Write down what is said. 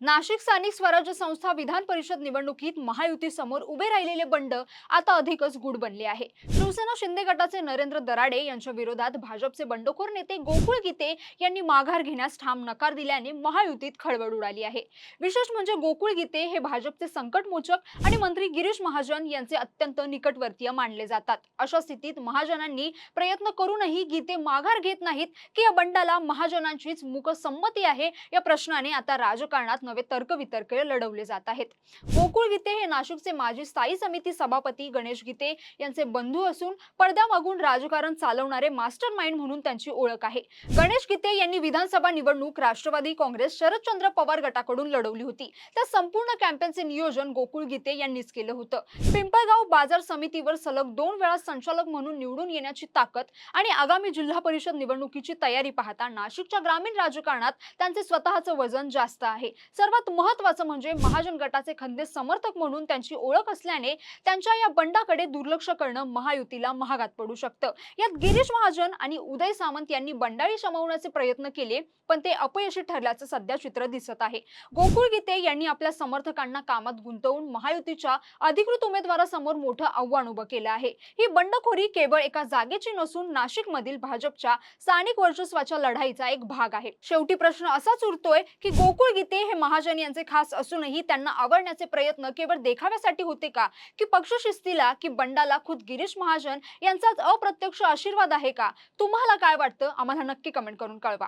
नाशिक स्थानिक स्वराज्य संस्था विधान परिषद निवडणुकीत महायुती समोर उभे राहिलेले बंड आता अधिकच गूढ बनले आहे। शिवसेना शिंदे गटाचे नरेंद्र दराडे यांच्या विरोधात भाजपचे बंडखोर नेते गोकुळ गीते यांनी माघार घेण्यास ठाम नकार दिल्याने महायुतीत खळबळ उडाली आहे। विशेष म्हणजे गोकुळ गीते हे भाजपचे संकटमोचक आणि मंत्री गिरीश महाजन यांचे अत्यंत निकटवर्तीय मानले जातात। अशा स्थितीत महाजनांनी प्रयत्न करूनही गीते माघार घेत नाहीत की या बंडाला महाजनांचीच मूकसंमती आहे या प्रश्नाने आता राजकारणात नवे तर्कवितर्क लढवले जात आहेत। गोकुळ गीते हे नाशिकचे माजी स्थायी समिती सभापती गणेश गीते यांचे बंधू असून पडद्यामागून राजकारण चालवणारे मास्टर माइंड म्हणून त्यांची ओळख आहे। गणेश गीते यांनी विधानसभा निवडणूक राष्ट्रवादी काँग्रेस शरदचंद्र पवार गटाकडून लढवली होती। त्या संपूर्ण कॅम्पेनचे नियोजन गोकुळ गीते यांनीच केलं होतं। पिंपळगाव बाजार समितीवर सलग 2 वेळा संचालक म्हणून निवडून येण्याची ताकद आणि आगामी जिल्हा परिषद निवडणुकीची तयारी पाहता नाशिकच्या ग्रामीण राजकारणात त्यांचे स्वतःचे वजन जास्त आहे। सर्वात महत्त्वाचं म्हणजे महाजन गटाचे खंदे समर्थक म्हणून त्यांची ओळख असल्याने त्यांच्या या बंडाकडे दुर्लक्ष करणं महायुतीला महागात पडू शकतं। यात गिरीश महाजन आणि उदय सामंत यांनी बंडाळी शमवण्याचे प्रयत्न केले, पण ते अपयशी ठरल्याचं सध्या चित्र दिसत आहे। गोकुळ गीते यांनी आपल्या समर्थकांना कामात गुंतवून महायुतीच्या अधिकृत उमेदवारासमोर मोठं आव्हान उभं केलं आहे। ही बंडखोरी केवळ एका जागेची नसून नाशिकमधील भाजपच्या स्थानिक वर्चस्वाच्या लढाईचा एक भाग आहे। शेवटी प्रश्न असाच उरतोय की गोकुळ गीते हे महाजन यांचे खास असूनही त्यांना आवडण्याचे प्रयत्न केवळ देखाव्यासाठी होते का, की पक्षशिस्तीला की बंडाला खुद गिरीश महाजन यांचाच अप्रत्यक्ष आशीर्वाद आहे का? तुम्हाला काय वाटतं? आम्हाला नक्की कमेंट करून कळवा।